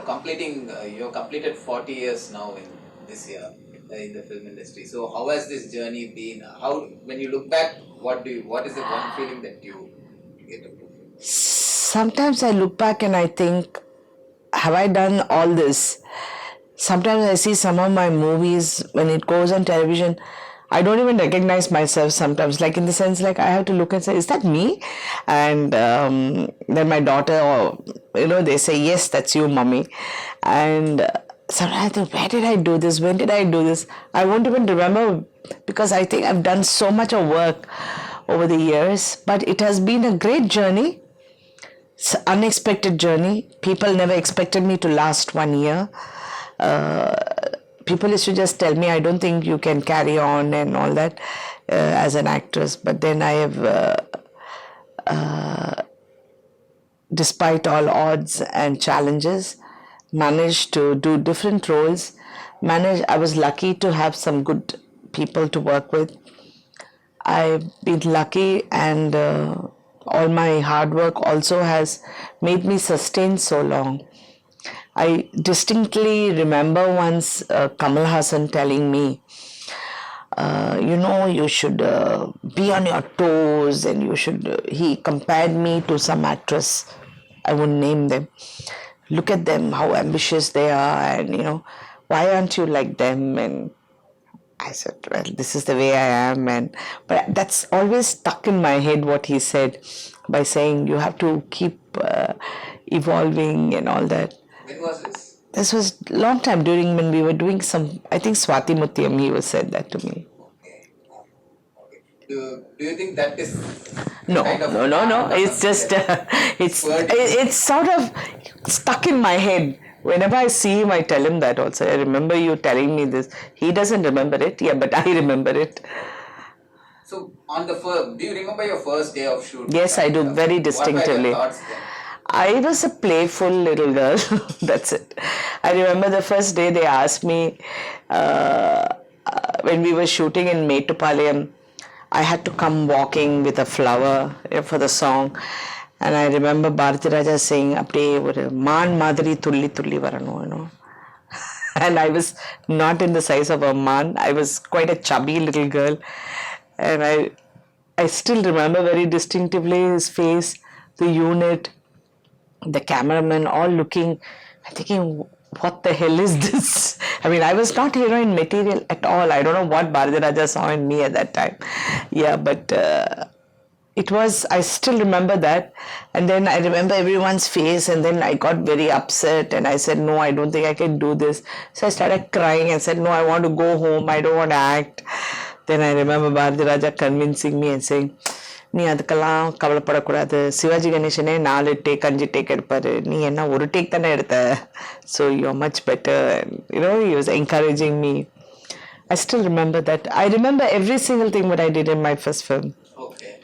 you're completed 40 years now in this year in the film industry. So how has this journey been? How, when you look back, what is the one feeling that you get to fulfill? Sometimes I look back and I think, have I done all this? Sometimes I see some of my movies when it goes on television. I don't even recognize myself sometimes, like in the sense, like I have to look and say, is that me? And then my daughter, or they say, yes, that's you, mommy. And sometimes I think, where did I do this? When did I do this? I won't even remember, because I think I've done so much of work over the years. But it has been a great journey. It's an unexpected journey. People never expected me to last 1 year. People used to just tell me, I don't think you can carry on and all that as an actress. But then I have, despite all odds and challenges, managed to do different roles. I was lucky to have some good people to work with. I've been lucky, and all my hard work also has made me sustain so long. I distinctly remember once Kamal Hassan telling me, you should be on your toes, and you should. He compared me to some actress. I won't name them. Look at them, how ambitious they are, and why aren't you like them? And I said, well, this is the way I am. But that's always stuck in my head what he said, by saying you have to keep evolving and all that. When was this? This was a long time, during when we were doing some, I think Swati Mutyam, he was said that to me. Okay. Okay. Do you think that is No, kind of no. It's just, it's sort of stuck in my head. Whenever I see him, I tell him that also. I remember you telling me this. He doesn't remember it, yeah, but I remember it. So do you remember your first day of shoot? Yes, I do, very distinctively. What were your thoughts then? I was a playful little girl. That's it. I remember the first day they asked me, when we were shooting in Mettupalayam, I had to come walking with a flower for the song. And I remember Bharati Raja saying, "Apde oru maan madri tulli tulli varano," And I was not in the size of a man. I was quite a chubby little girl. And I still remember very distinctively his face, the unit, the cameraman, all looking and thinking, what the hell is this? I mean, I was not heroine material at all. I don't know what Bharati Raja saw in me at that time. Yeah, but I still remember that. And then I remember everyone's face, and then I got very upset and I said, no, I don't think I can do this. So I started crying and said, no, I want to go home. I don't want to act. Then I remember Bharati Raja convincing me and saying, நீ அதுக்கெல்லாம் கவலைப்படக்கூடாது, Sivaji கணேசனே 4 take 5 take எடுப்பாரு, நீ என்ன ஒரு take தானே எடுத்த, so you're much better. And he was encouraging me. I still remember that. I remember every single thing what I did in my first film. Okay.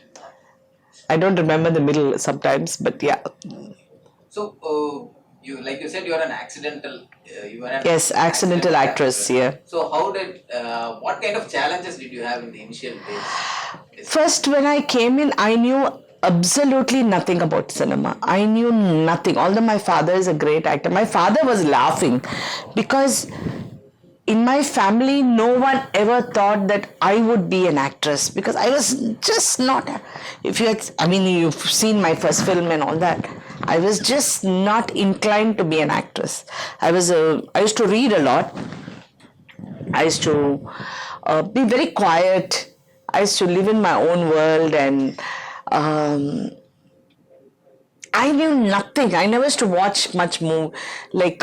I don't remember the middle sometimes, but yeah. So like you said, you are an accidental. Yes, accidental actress. Yeah. So what kind of challenges did you have in the initial days? First, when I came in, I knew absolutely nothing about cinema. I knew nothing. Although my father is a great actor, my father was laughing because in my family, no one ever thought that I would be an actress, because I was just not. You've seen my first film and all that. I was just not inclined to be an actress. I used to read a lot. I used to be very quiet. I used to live in my own world, and I knew nothing. I never used to watch much more. Like,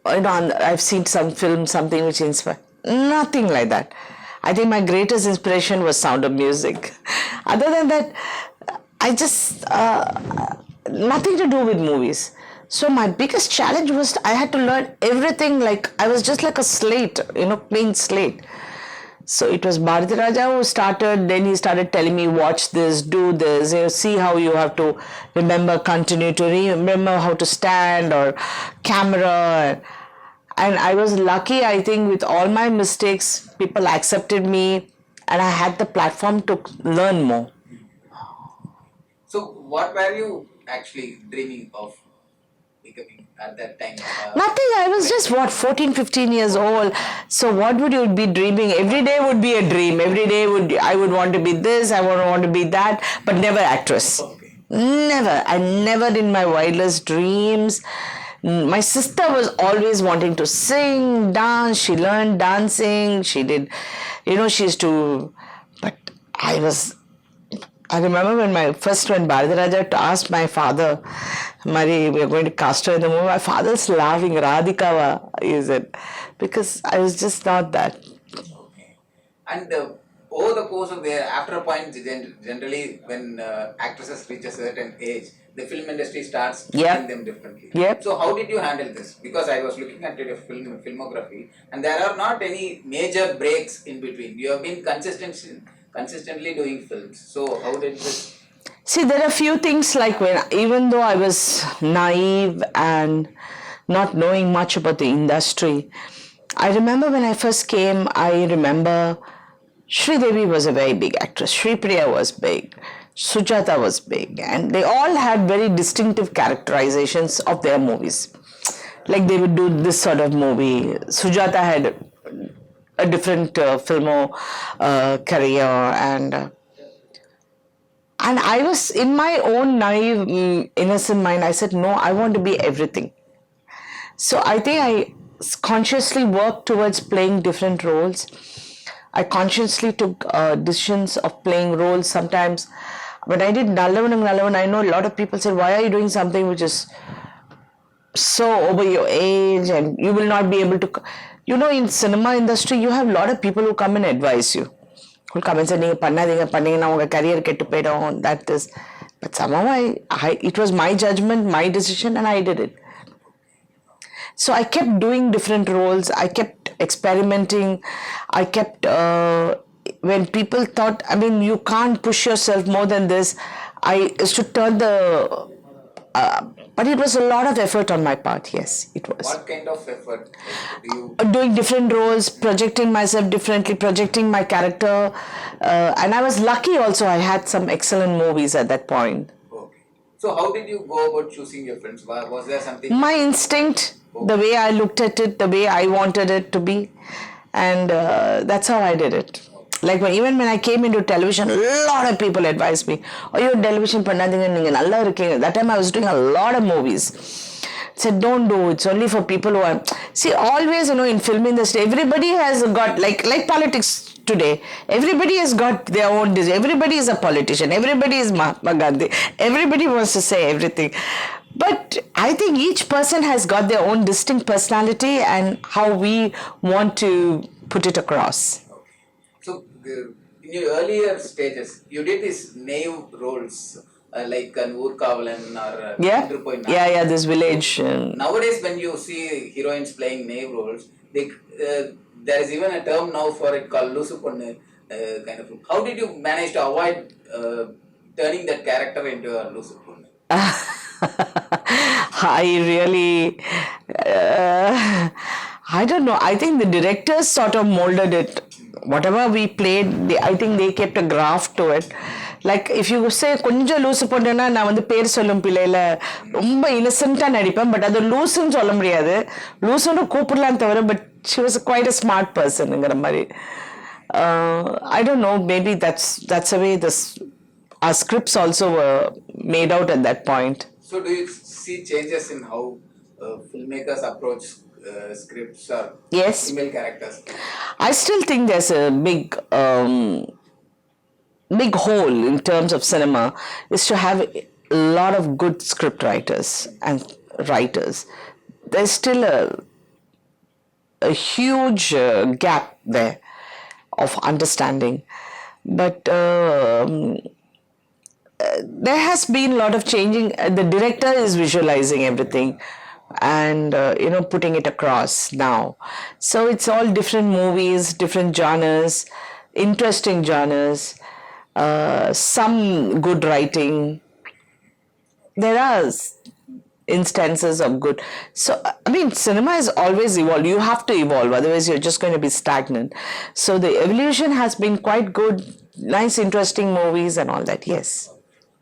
I've seen some film, something which inspired. Nothing like that. I think my greatest inspiration was Sound of Music. Other than that, I just nothing to do with movies. So my biggest challenge was I had to learn everything. Like, I was just like a slate, clean slate. So it was Bharati Raja who started. Then he started telling me, watch this, do this, see how you have to remember, continue to remember how to stand or camera. And I was lucky, I think, with all my mistakes, people accepted me, and I had the platform to learn more. So what were you actually dreaming of becoming at that time? Nothing. I was just, 14, 15 years old. So what would you be dreaming? Every day would be a dream. Every day I would want to be this, I would want to be that, but never actress. Okay. Never. I never in my wildest dreams. My sister was always wanting to sing, dance. She learned dancing. She did, she used to, but I remember when Bharati Raja asked my father, Mari, we are going to cast her in the movie. My father's laughing, Radhika, is it? Because I was just not that. Okay. And over the course of their, after a point, generally when actresses reach a certain age, the film industry starts treating them differently. Yep. So how did you handle this? Because I was looking at your filmography, and there are not any major breaks in between. You have been consistently doing films. So how did this? See, there are a few things like even though I was naive and not knowing much about the industry, I remember when I first came, I remember Sri Devi was a very big actress. Sri Priya was big. Sujata was big. And they all had very distinctive characterizations of their movies. Like they would do this sort of movie. Sujata had a different filmo career, and I was, in my own naive, innocent mind, I said, no, I want to be everything. So I think I consciously worked towards playing different roles. I consciously took decisions of playing roles. Sometimes when I did Nallavan, I know a lot of people said, why are you doing something which is so over your age and you will not be able to... in cinema industry, you have a lot of people who come and advise you. Who come and say, "You're career that is." But somehow it was my judgment, my decision, and I did it. So I kept doing different roles. I kept experimenting. I kept, when people thought, you can't push yourself more than this, I used to turn the... but it was a lot of effort on my part, yes, it was. What kind of effort do you... Doing different roles, projecting myself differently, projecting my character. And I was lucky also, I had some excellent movies at that point. Okay. So how did you go about choosing your friends? Was there something... My instinct, the way I looked at it, the way I wanted it to be. And that's how I did it. Like even when I came into television, a lot of people advised me, oh, you're television pannadinga neenga nalla irukeenga. That time I was doing a lot of movies. Said, don't do, it's only for people who are... See, always, in film industry, everybody has got, like politics today, everybody has got their own... Everybody is a politician, everybody is Mahatma Gandhi, everybody wants to say everything. But I think each person has got their own distinct personality and how we want to put it across. So, in your earlier stages, you did these naive roles like an Urkavalan or this village. Nowadays, when you see heroines playing naive roles, there is even a term now for it called Lusu Ponnu kind of. How did you manage to avoid turning that character into a Lusu Ponnu? I really... I don't know. I think the directors sort of molded it. Whatever we played, I think they kept a graph to it. Like if you say konja loose ponnena na vandu per sollum pillaila romba innocent ah nadipam, but adu loose nu solla mudiyadhu, loose nu koopidalaam thavara, but she was quite a smart person ingara mari. I don't know, maybe that's the way our scripts also were made out at that point. So do you see changes in how filmmakers approach scripts or female characters? I still think there's a big hole in terms of cinema is to have a lot of good script writers and writers. There's still a huge gap there of understanding. But there has been a lot of changing. The director is visualizing everything and putting it across now. So it's all different movies, different genres, interesting genres, some good writing. There are instances of good. So cinema is always evolved. You have to evolve, otherwise you're just going to be stagnant. So the evolution has been quite good, nice interesting movies and all that, yes.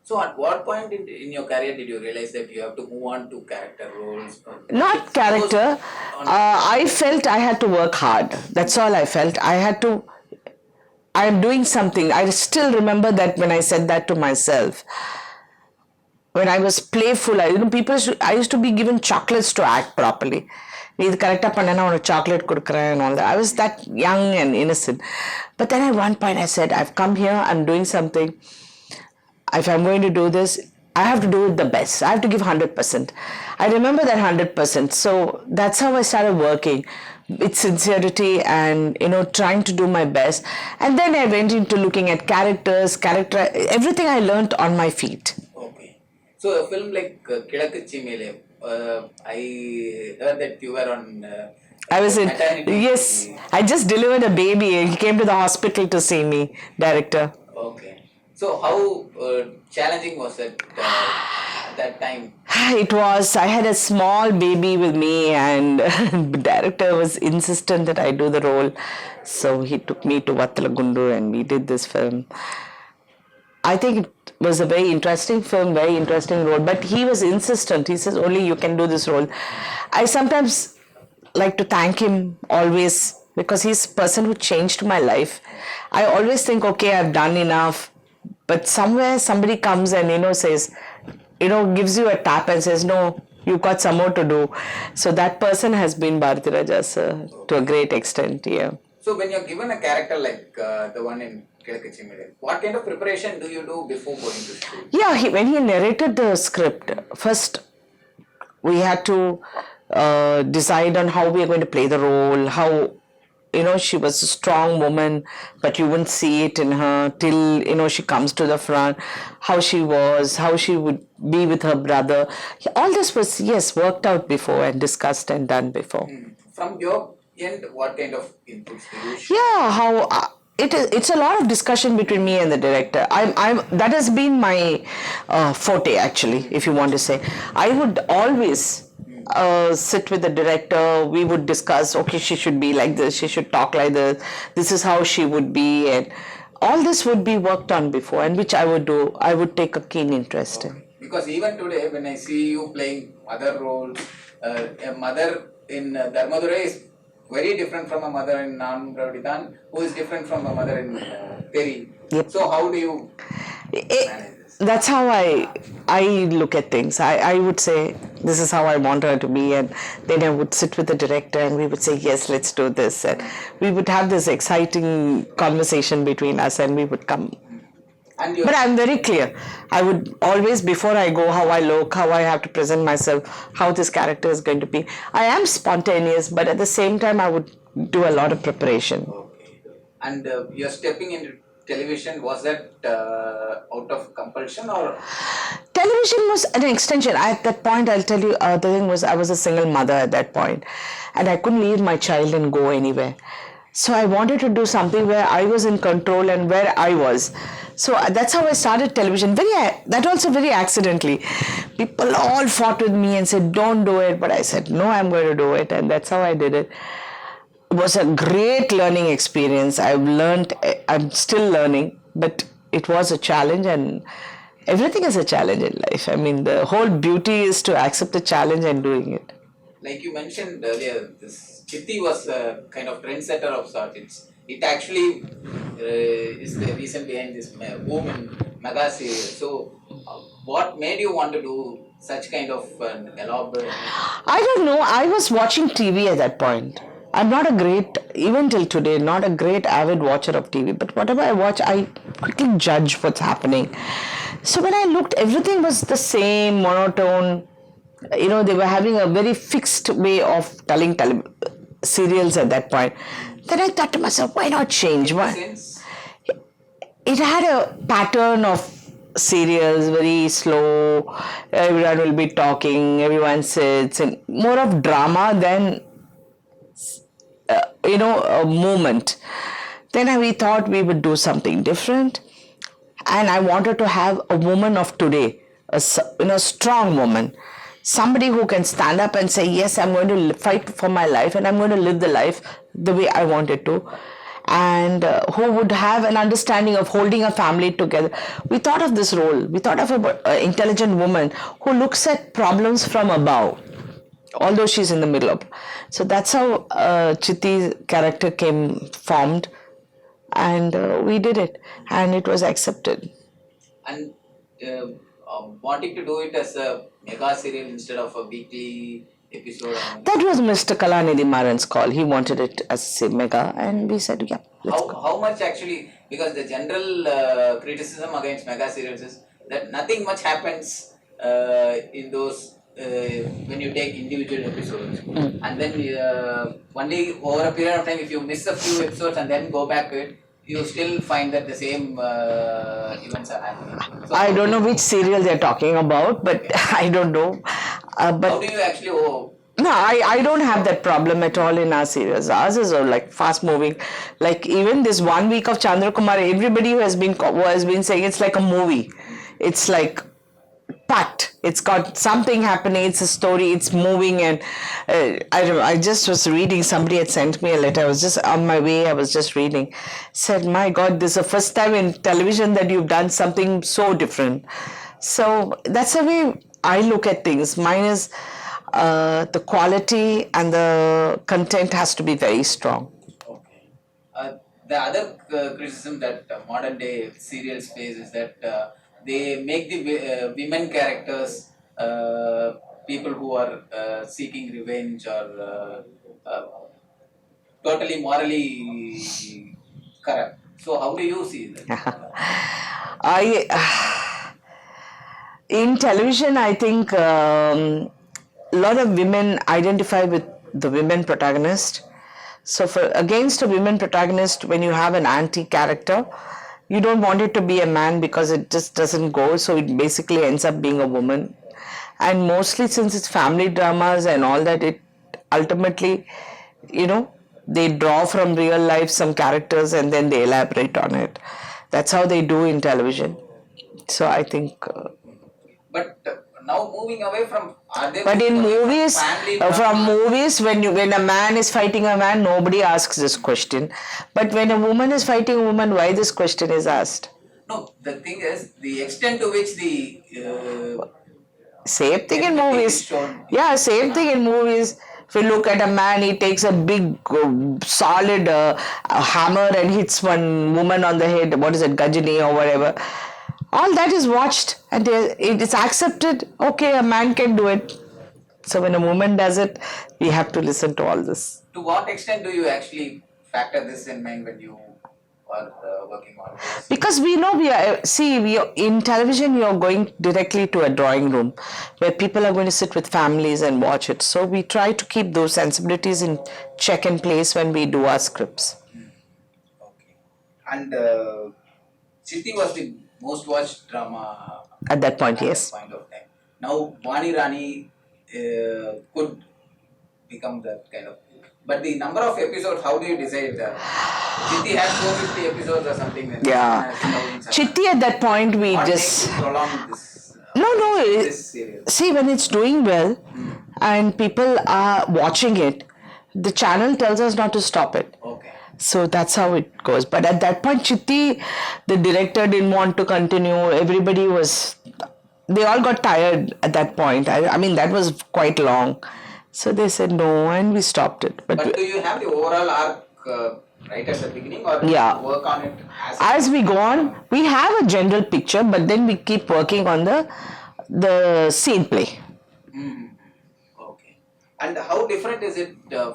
So at what point in your career did you realize that you have to move on to character roles? Not character. I felt I had to work hard. That's all I felt. I am doing something. I still remember that when I said that to myself. When I was playful, I used to be given chocolates to act properly. நீ இது கரெக்டாக பண்ணனா உனக்கு chocolate கொடுக்குறேன் and all that. I was that young and innocent. But then at one point I said, I've come here, I'm doing something. If I'm going to do this, I have to do it the best. I have to give 100%. I remember that 100%. So that's how I started working with sincerity and, trying to do my best. And then I went into looking at everything I learned on my feet. Okay. So a film like Kilakku Chimele, I heard that you were on I was in, maternity. yes, I just delivered a baby. He came to the hospital to see me, director. Okay. So how challenging was it at that time? It was, I had a small baby with me and the director was insistent that I do the role. So he took me to Vattalagundu and we did this film. I think it was a very interesting film, very interesting role, but he was insistent. He says, only you can do this role. I sometimes like to thank him always because he's a person who changed my life. I always think, okay, I've done enough, but somewhere somebody comes and, says, gives you a tap and says, no, you've got some more to do. So that person has been Bharati Raja, sir, to a great extent, yeah. So when you're given a character like the one in Kilakku Chimele, what kind of preparation do you do before going to school? Yeah, when he narrated the script, first we had to decide on how we are going to play the role, how, she was a strong woman, but you wouldn't see it in her till, she comes to the front, how she was, how she would be with her brother. All this was, yes, worked out before and discussed and done before. From your end, what kind of inputs do you share? Yeah, how it's a lot of discussion between me and the director. That has been my forte actually, if you want to say. I would always sit with the director. We would discuss, okay, she should be like this, she should talk like this, this is how she would be, and all this would be worked on before, and which I would do. I would take a keen interest in. Because even today, when I see you playing other roles, a mother in Dharmadurai is very different from a mother in Nanravaditan, who is different from a mother in Peri. Yep. So how do you manage this? That's how I look at things. I would say, this is how I want her to be, and then I would sit with the director and we would say, yes, let's do this. And we would have this exciting conversation between us and we would come. And But I'm very clear. I would always, before I go, how I look, how I have to present myself, how this character is going to be. I am spontaneous, but at the same time, I would do a lot of preparation. okay. And you're stepping into television, was that out of compulsion or? Television was an extension. At that point, I'll tell you, the thing was, I was a single mother at that point, and I couldn't leave my child and go anywhere. So I wanted to do something where I was in control and where I was. So that's how I started television. That also very accidentally. People all fought with me and said, don't do it. But I said, no, I'm going to do it. And that's how I did it. It was a great learning experience. I'm still learning, but it was a challenge, and everything is a challenge in life. I mean, the whole beauty is to accept the challenge and doing it. Like you mentioned earlier, this Chitti was a kind of trendsetter of sorts. It actually is the reason behind this boom in mega serial. So, what made you want to do such kind of elaborate? I don't know. I was watching TV at that point. I'm not a great, even till today, not a great avid watcher of TV. But whatever I watch, I quickly judge what's happening. So when I looked, everything was the same, monotone. They were having a very fixed way of telling serials at that point. Then I thought to myself, why not change? Why? Since It had a pattern of serials, very slow. Everyone will be talking, everyone sits, and more of drama than a movement. Then we thought we would do something different, and I wanted to have a woman of today, a strong woman, somebody who can stand up and say, yes, I'm going to fight for my life and I'm going to live the life the way I want it to. and who would have an understanding of holding a family together. We thought of this role. We thought of an intelligent woman who looks at problems from above, although she's in the middle of. So that's how Chitti's character came formed, and we did it, and it was accepted. And wanting to do it as a mega serial instead of a weekly episode. That was Mr. Kalanidhi Maran's call. He wanted it as a mega, and we said, yeah, let's go. How much actually, because the general criticism against mega serials is that nothing much happens in those when you take individual episodes, and then only over a period of time, if you miss a few episodes and then go back to it, you still find that the same events are happening. So I don't know which serial they're talking about, but I don't know. how But do you actually? Oh, no, I don't have that problem at all in our series. Ours is like fast moving. Like even this 1 week of Chandra Kumar, everybody who has been saying it's like a movie. It's like packed. It's got something happening. It's a story. It's moving, and I just was reading. Somebody had sent me a letter. I was just on my way. I was just reading. Said, "My God, this is the first time in television that you've done something so different." So that's the way I look at things. Mine is the quality and the content has to be very strong. okay. The other criticism that modern day serials face is that they make the women characters people who are seeking revenge or totally morally corrupt. So how do you see that? In television, I think a lot of women identify with the women protagonist. So against a women protagonist, when you have an anti-character, you don't want it to be a man because it just doesn't go. So it basically ends up being a woman. And mostly since it's family dramas and all that, it ultimately, they draw from real life some characters and then they elaborate on it. That's how they do in television. So I think... But now moving away from But in movies, when a man is fighting a man, nobody asks this question. But when a woman is fighting a woman, why this question is asked? No, the thing is the extent to which the same thing in everything movies. is shown. Yeah, same thing in movies. If you look at a man, he takes a big, solid hammer and hits one woman on the head. What is it, Gajini or whatever? All that is watched and it is accepted. Okay, a man can do it. So when a woman does it, we have to listen to all this. To what extent do you actually factor this in mind when you are working on this? Because we know in television you're going directly to a drawing room where people are going to sit with families and watch it. So we try to keep those sensibilities in check and place when we do our scripts. Okay. And Chitti was the most watched drama At that point, at yes. that point of time. Now Vani Rani could become that kind of. But the number of episodes, how do you decide that? Chitti had 450 episodes or something. And Yeah. Chitti at that point we What just... makes you prolong this? No, This series. see, when it's doing well and people are watching it, the channel tells us not to stop it. Okay. So that's how it goes. But at that point, Chitti, the director didn't want to continue. Everybody they all got tired at that point. I mean, that was quite long. So they said no, and we stopped it. But do you have the overall arc right at the beginning, or Yeah. work on it As we go on, we have a general picture, but then we keep working on the scene play. Mhm. Okay. And how different is it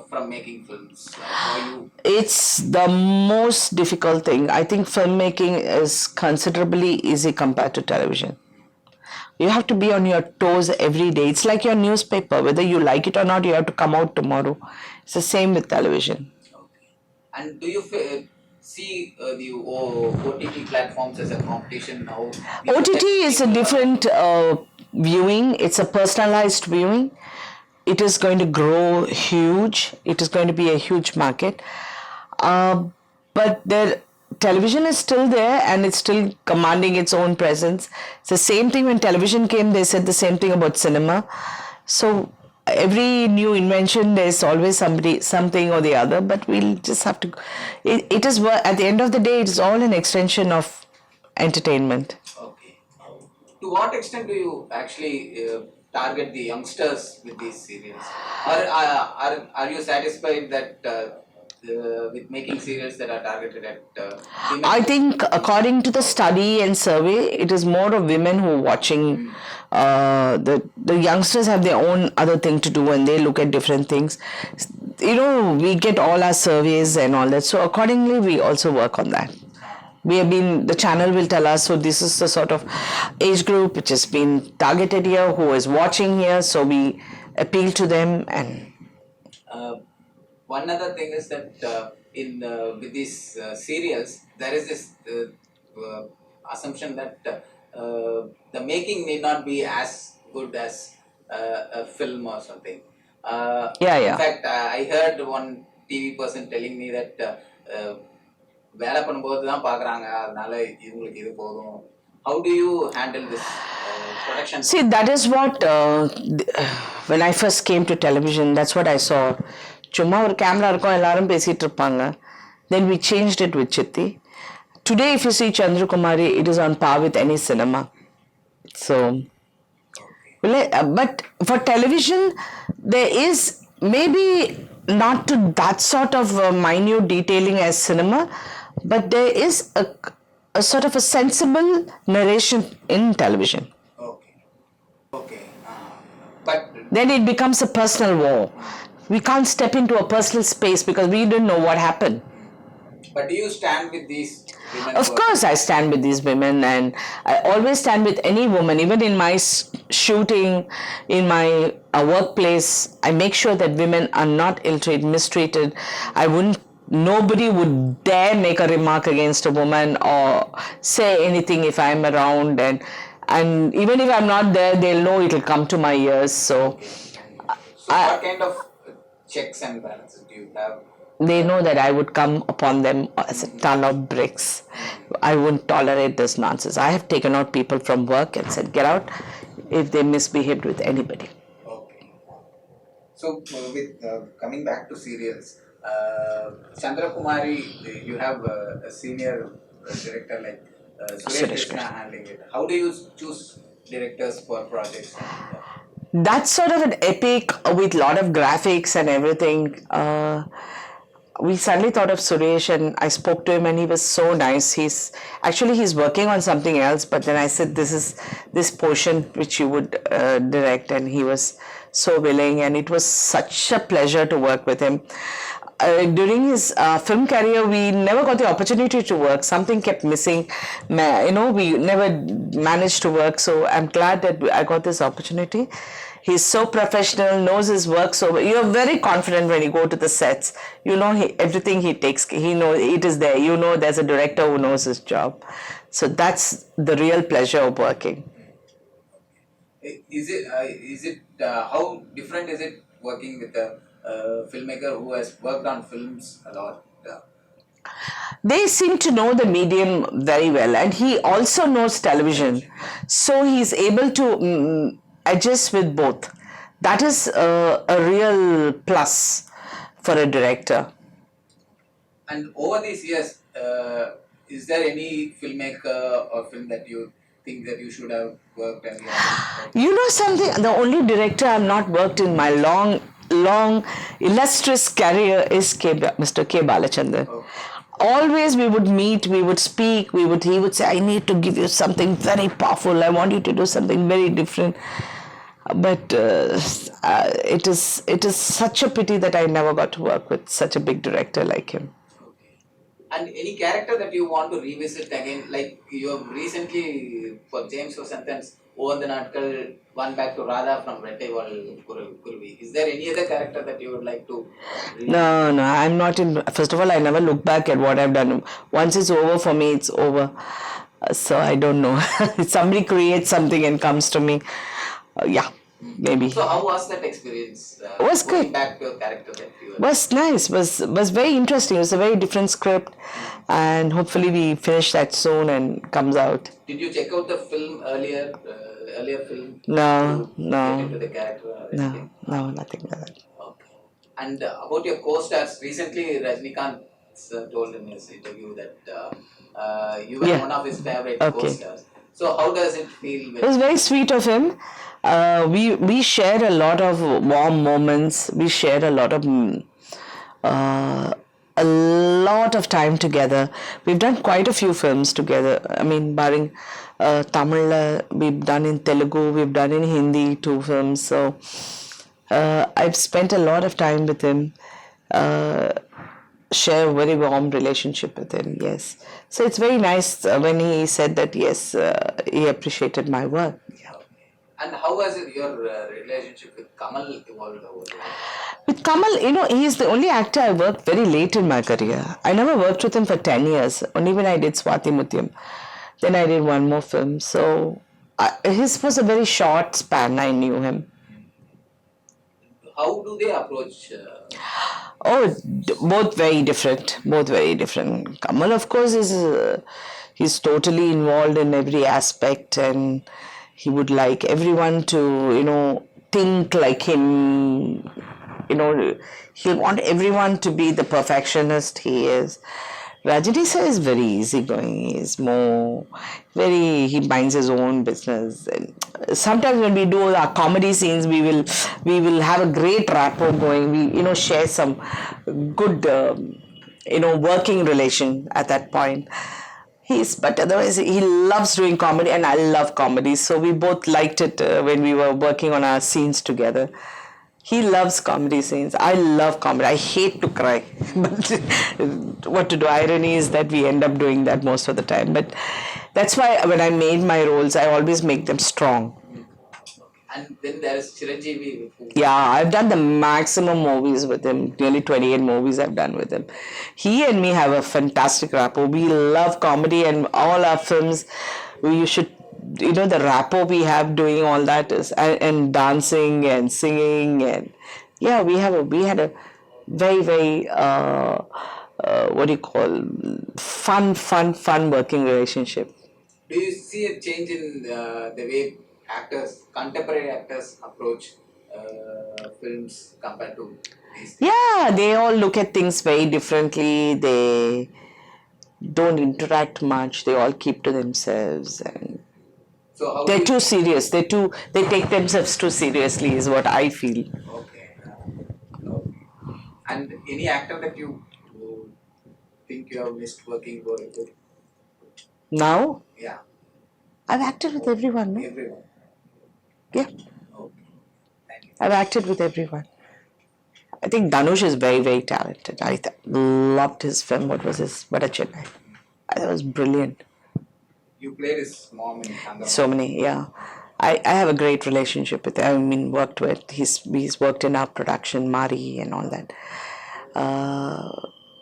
from making films for you? It's the most difficult thing. I think filmmaking is considerably easy compared to television. You have to be on your toes every day. It's like your newspaper. Whether you like it or not, you have to come out tomorrow. It's the same with television. Okay. And do you see the OTT platforms as a competition now? OTT is a different viewing. It's a personalized viewing. It is going to grow huge. It is going to be a huge market. But television is still there and it's still commanding its own presence. It's the same thing when television came, they said the same thing about cinema. So every new invention, there's always something or the other, but we'll just have to. It is at the end of the day, it is all an extension of entertainment. Okay. To what extent do you actually target the youngsters with these serials? Or are you satisfied that with making serials that are targeted at women? I think, according to the study and survey, it is more of women who are watching. The youngsters have their own other thing to do, and they look at different things. We get all our surveys and all that, so accordingly we also work on that. The channel will tell us, so this is the sort of age group which has been targeted here, who is watching here, so we appeal to them. And one other thing is that with these serials, there is this assumption that the making may not be as good as a film or something. In fact, I heard one TV person telling me that வேலை பண்ணும்போது தான் பார்க்குறாங்க, அதனால இவங்களுக்கு இது போதும். How do you handle this production? See, that is what when I first came to television, that's what I saw. சும்மா ஒரு கேமரா இருக்கும், எல்லாரும் பேசிட்டு இருப்பாங்க. Then we changed it with Chitti. Today, if you see Chandrakumari, it is on par with any cinema. So, but for television, there is maybe not to that sort of minute detailing as cinema, but there is a sort of a sensible narration in television. Okay. But then it becomes a personal war. We can't step into a personal space because we don't know what happened. But do you stand with these women? Of course I stand with these women, and I always stand with any woman. Even in my shooting, in my workplace, I make sure that women are not ill-treated, mistreated. Nobody would dare make a remark against a woman or say anything if I'm around, and even if I'm not there, they'll know it'll come to my ears. So what kind of checks and balances do you have? They know that I would come upon them as a ton of bricks. I wouldn't tolerate this nonsense. I have taken out people from work and said, get out if they misbehaved with anybody. Okay. So, with coming back to serials, Chandrakumari, you have a senior director like Suresh Krishna handling it. How do you choose directors for projects? That's sort of an epic with lot of graphics and everything. We suddenly thought of Suresh, and I spoke to him, and he was so nice. He's working on something else, but then I said, this is this portion which you would direct, and he was so willing, and it was such a pleasure to work with him. During his film career, we never got the opportunity to work. Something kept missing. We never managed to work. So I'm glad that I got this opportunity. He's so professional, knows his work so well. You're very confident when you go to the sets. Everything he takes, he knows it is there. There's a director who knows his job. So that's the real pleasure of working. Is it how different is it working with a filmmaker who has worked on films a lot? They seem to know the medium very well, and he also knows television, so he's able to adjust with both. That is a real plus for a director. And over these years, is there any filmmaker or film that you think that you should have worked and something, the only director I've not worked in my long illustrious career is Mr. K. Balachandran. Always we would meet, we would speak, he would say, I need to give you something very powerful, I want you to do something very different. But it is such a pity that I never got to work with such a big director like him. And any character that you want to revisit again, like you have recently for James Vasanthans, over the Natkal, one back to Radha from Rettaival Kuruvi. Is there any other character that you would like to revisit? No, I'm not in. First of all, I never look back at what I've done. Once it's over for me, it's over. So I don't know. If somebody creates something and comes to me, maybe. So how was that experience? Was good. Going back to a character that you Was nice. Was very interesting. It was a very different script, and hopefully we finish that soon and comes out. Did you check out the film earlier? earlier film No, to no. get into the character or anything? No, nothing like that. Okay. And about your co-stars, recently Rajnikant told in his interview that you were Yeah. one of his favorite Okay. co-stars. So how does it feel It was very sweet of him. We share a lot of warm moments. We share a lot of time together. We've done quite a few films together. I mean, barring Tamil, we've done in Telugu, we've done in Hindi 2 films. So I've spent a lot of time with him. Share a very warm relationship with him. Yes. So it's very nice when he said that. Yes, he appreciated my work. Yeah. And how has your relationship with Kamal evolved over the years? With Kamal, he's the only actor I worked very late in my career. I never worked with him for 10 years, only when I did Swati Mutyam. Then I did one more film. So his was a very short span, I knew him. How do they approach? Oh, both very different. Both very different. Kamal, of course, he's totally involved in every aspect, and he would like everyone to, think like him. He'll want everyone to be the perfectionist he is. Rajini sir is very easygoing. He's he minds his own business. And sometimes when we do our comedy scenes, we will have a great rapport going. We share some good working relation at that point. But otherwise he loves doing comedy, and I love comedy. So we both liked it when we were working on our scenes together. He loves comedy scenes. I love comedy. I hate to cry. But what to do? Irony is that we end up doing that most of the time. But that's why when I made my roles, I always make them strong. And then there's Chiranjeevi. Yeah, I've done the maximum movies with him. Nearly 28 movies I've done with him. He and me have a fantastic rapport. We love comedy, and all our films, you should, the rapport we have doing all that is, and dancing and singing, and yeah, we had a very, very what do you call, fun working relationship. Do you see a change in the way contemporary actors approach films compared to these days? Yeah, they all look at things very differently. They don't interact much. They all keep to themselves, and So how they're too serious. They take themselves too seriously, is what I feel. Okay. And any actor that you think you have missed working with? Now, Yeah, I've acted with everyone. No? everyone. Yeah, Okay. Thank you. I've acted with everyone. I think Dhanush is very, very talented. I loved his film. What was his? Vada Chennai. That was brilliant. You played his mom in Kandam. So many, yeah. I have a great relationship with him. I mean, worked with. He's worked in our production, Mari, and all that.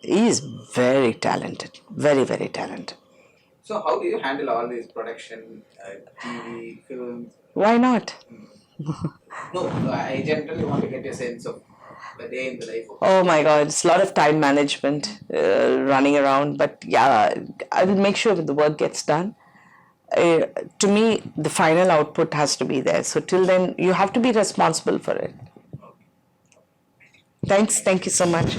He is very talented. Very, very talented. So how do you handle all this production, TV, films? Why not? No, I generally want to get a sense of the day in the life of. Oh my God, it's a lot of time management, running around. But yeah, I will make sure that the work gets done. To me, the final output has to be there. So till then, you have to be responsible for it. Thanks. Thank you so much.